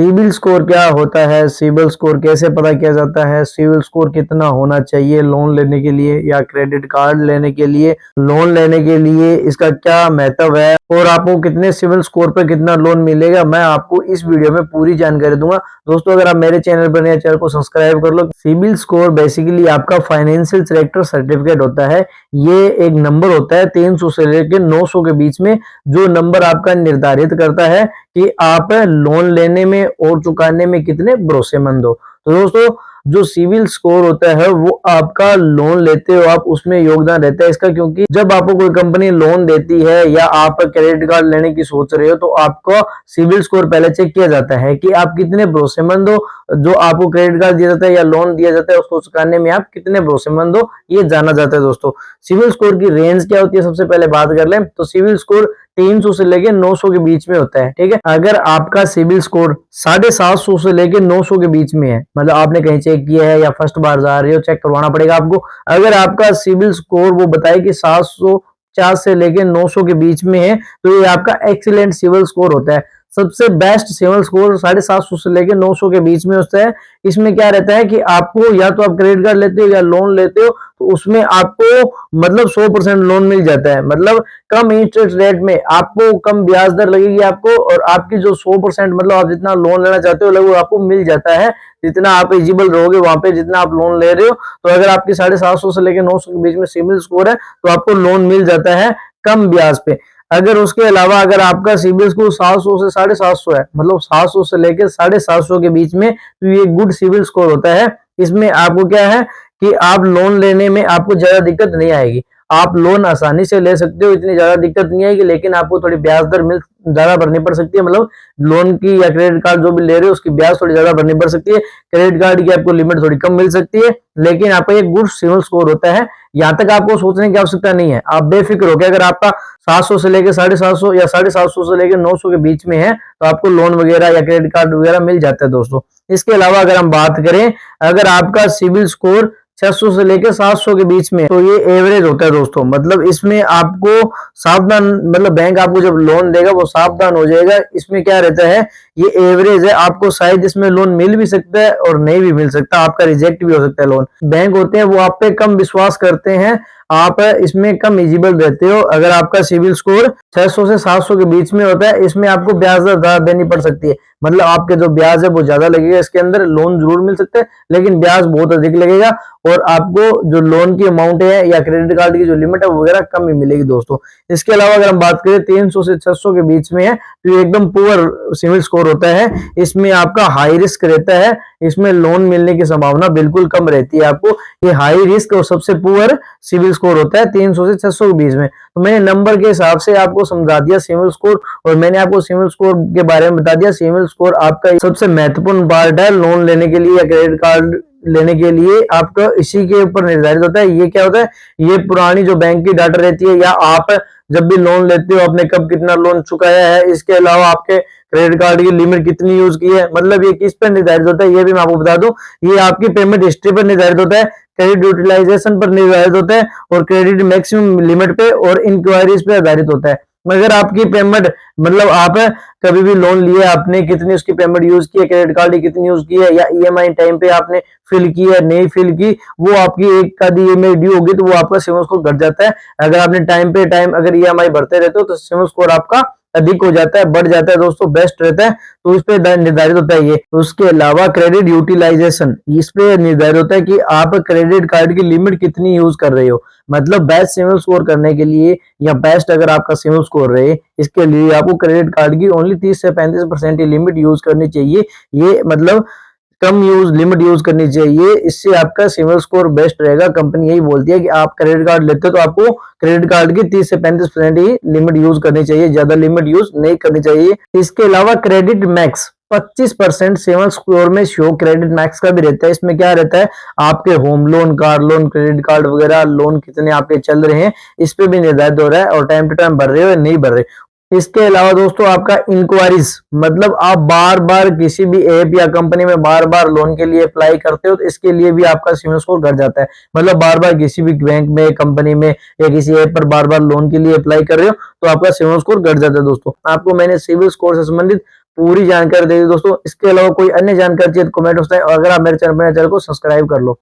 CIBIL score क्या होता है, सिबिल स्कोर कैसे पता किया जाता है, सिबिल स्कोर कितना होना चाहिए लोन लेने के लिए या क्रेडिट कार्ड लेने के लिए, लोन लेने के लिए इसका क्या महत्व है और आपको कितने सिबिल स्कोर पर कितना लोन मिलेगा, मैं आपको इस वीडियो में पूरी जानकारी दूंगा। दोस्तों अगर आप मेरे चैनल पर नए, चैनल को सब्सक्राइब कर लो। सिबिल स्कोर बेसिकली आपका फाइनेंशियल सेक्टर सर्टिफिकेट होता है। ये एक नंबर होता है 300 से लेकर 900 के बीच में, जो नंबर आपका निर्धारित करता है कि आप लोन लेने में और चुकाने में कितने भरोसेमंद हो। तो दोस्तों जो सिबिल स्कोर होता है वो आपका लोन लेते हो आप उसमें योगदान रहता है इसका, क्योंकि जब आपको कोई कंपनी लोन देती है या आप क्रेडिट कार्ड लेने की सोच रहे हो तो आपको सिबिल स्कोर पहले चेक किया जाता है कि आप कितने भरोसेमंद हो। जो आपको क्रेडिट कार्ड दिया जाता है या लोन दिया जाता है उसको चुकाने में आप कितने भरोसेमंद हो, ये जाना जाता है। दोस्तों सिबिल स्कोर की रेंज क्या होती है, सबसे पहले बात कर लें तो सिबिल स्कोर 300 से लेके 900 के बीच में होता है। ठीक है, अगर आपका सिबिल स्कोर 750 से लेके 900 के बीच में है, मतलब आपने कहीं चेक किया है या फर्स्ट बार जा रहे हो, चेक करवाना पड़ेगा आपको। अगर आपका सिबिल स्कोर वो बताए कि 750 से लेके 900 के बीच में है तो ये आपका एक्सीलेंट सिबिल स्कोर होता है। सबसे बेस्ट सिबिल स्कोर 750 से लेके 900 के बीच में होता है। इसमें क्या रहता है कि आपको या तो आप क्रेडिट कार्ड लेते हो या लोन लेते हो तो उसमें आपको मतलब 100% लोन मिल जाता है, मतलब कम इंटरेस्ट रेट में आपको कम ब्याज दर लगेगी आपको, और आपकी जो 100% मतलब आप जितना लोन लेना चाहते हो लगभग आपको मिल जाता है। जितना आप एलिजिबल रहोगे वहां पे जितना आप लोन ले रहे हो, तो अगर आपकी 750 से लेकर 900 के बीच में सिबिल स्कोर है तो आपको लोन मिल जाता है कम ब्याज पे। अगर उसके अलावा अगर आपका सिबिल स्कोर 700 से 750 है, मतलब 700 से लेकर 750 के बीच में, तो ये गुड सिबिल स्कोर होता है। इसमें आपको क्या है कि आप लोन लेने में आपको ज्यादा दिक्कत नहीं आएगी, आप लोन आसानी से ले सकते हो, इतनी ज्यादा दिक्कत नहीं आएगी, लेकिन आपको थोड़ी ब्याज दर मिल ज्यादा भरनी पड़ सकती है। मतलब लोन की या क्रेडिट कार्ड जो भी ले रहे हो उसकी ब्याज थोड़ी ज्यादा भरनी पड़ सकती है। क्रेडिट कार्ड की आपको लिमिट थोड़ी कम मिल सकती है, लेकिन आपका एक गुड सिबिल स्कोर होता है। यहाँ तक आपको सोचने की आवश्यकता नहीं है, आप बेफिक्र हो कि अगर आपका 700 से लेकर 750 या 750 से लेकर 900 के बीच में है तो आपको लोन वगैरह या क्रेडिट कार्ड वगैरह मिल जाता है। दोस्तों इसके अलावा अगर हम बात करें, अगर आपका सिबिल स्कोर 600 से लेकर 700 के बीच में, तो ये एवरेज होता है। दोस्तों मतलब इसमें आपको सावधान, मतलब बैंक आपको जब लोन देगा वो सावधान हो जाएगा। इसमें क्या रहता है, ये एवरेज है, आपको शायद इसमें लोन मिल भी सकता है और नहीं भी मिल सकता, आपका रिजेक्ट भी हो सकता है लोन। बैंक होते हैं वो आप पे कम विश्वास करते हैं, आप इसमें कम एलिजिबल रहते हो। अगर आपका सिबिल स्कोर 600 से 700 के बीच में होता है, इसमें आपको ब्याज दर ज्यादा देनी पड़ सकती है, मतलब आपके जो ब्याज है वो ज्यादा लगेगा। इसके अंदर लोन जरूर मिल सकता है लेकिन ब्याज बहुत अधिक लगेगा, और आपको जो लोन की अमाउंट है या क्रेडिट कार्ड की जो लिमिट है वगैरह कम ही मिलेगी। दोस्तों इसके अलावा अगर हम बात करें 300 से 600 के बीच में है तो ये एकदम पुअर सिबिल स्कोर होता है। इसमें आपका हाई रिस्क रहता है, इसमें लोन मिलने की संभावना बिल्कुल कम रहती है आपको। ये हाई रिस्क और सबसे पुअर सिबिल स्कोर होता है 300 से 600 के बीच में। तो मैंने नंबर के हिसाब से आपको समझा दिया सिबिल स्कोर, और मैंने आपको सिबिल स्कोर के बारे में बता दिया। सिबिल स्कोर आपका सबसे महत्वपूर्ण पार्ट है लोन लेने के लिए या क्रेडिट कार्ड लेने के लिए, आपका इसी के ऊपर निर्धारित होता है। ये क्या होता है, ये पुरानी जो बैंक की डाटा रहती है, या आप जब भी लोन लेते हो आपने कब कितना लोन चुकाया है, इसके अलावा आपके क्रेडिट कार्ड की लिमिट कितनी यूज की है, मतलब ये किस पर निर्धारित होता है ये भी मैं आपको बता दूं। ये आपकी पेमेंट हिस्ट्री पर निर्धारित होता है, क्रेडिट यूटिलाइजेशन पर निर्धारित होता है, और क्रेडिट मैक्सिमम लिमिट पे और इंक्वायरीज पे आधारित होता है। अगर आपकी पेमेंट, मतलब आप कभी भी लोन लिया आपने कितनी उसकी पेमेंट यूज की है, क्रेडिट कार्ड की कितनी यूज की है, या ईएमआई टाइम पे आपने फिल की है नहीं फिल की, वो आपकी एक आधी ईएमआई ड्यू होगी तो वो आपका सिबिल स्कोर घट जाता है। अगर आपने टाइम पे टाइम अगर ईएमआई भरते रहते हो तो सिबिल स्कोर आपका अधिक हो जाता है, बढ़ जाता है। दोस्तों बेस्ट रहता है, तो इस पे निर्धारित होता है ये। उसके अलावा क्रेडिट यूटिलाइजेशन, इस पे निर्धारित होता है कि आप क्रेडिट कार्ड की लिमिट कितनी यूज कर रहे हो। मतलब बेस्ट सिबिल स्कोर करने के लिए या बेस्ट अगर आपका सिबिल स्कोर रहे, इसके लिए आपको क्रेडिट कार्ड की ओनली 30 से 35% की लिमिट यूज करनी चाहिए। ये मतलब कम यूज लिमिट यूज करनी चाहिए, इससे आपका सिबिल स्कोर बेस्ट रहेगा। कंपनी यही बोलती है कि आप क्रेडिट कार्ड लेते हो तो आपको क्रेडिट कार्ड की 30 से 35% ही लिमिट यूज करनी चाहिए, ज्यादा लिमिट यूज नहीं करनी चाहिए। इसके अलावा क्रेडिट मैक्स 25% सिबिल स्कोर में शो क्रेडिट मैक्स का भी रहता है। इसमें क्या रहता है, आपके home loan, car loan, credit card वगैरह लोन कितने आपके चल रहे हैं इस पे भी निर्धारित हो रहा है, और टाइम टू टाइम भर रहे हो या नहीं भर रहे। इसके अलावा दोस्तों आपका इंक्वायरीज, मतलब आप बार बार किसी भी ऐप या कंपनी में बार बार लोन के लिए अप्लाई करते हो तो इसके लिए भी आपका सिबिल स्कोर घट जाता है। मतलब बार बार किसी भी बैंक में, कंपनी में या किसी ऐप पर बार बार लोन के लिए अप्लाई कर रहे हो तो आपका सिबिल स्कोर घट जाता है। दोस्तों आपको मैंने सिबिल स्कोर से संबंधित पूरी जानकारी दे दी दोस्तों। इसके अलावा कोई अन्य जानकारी चाहिए तो कमेंट में बताएं, और अगर आप मेरे चैनल को सब्सक्राइब कर लो।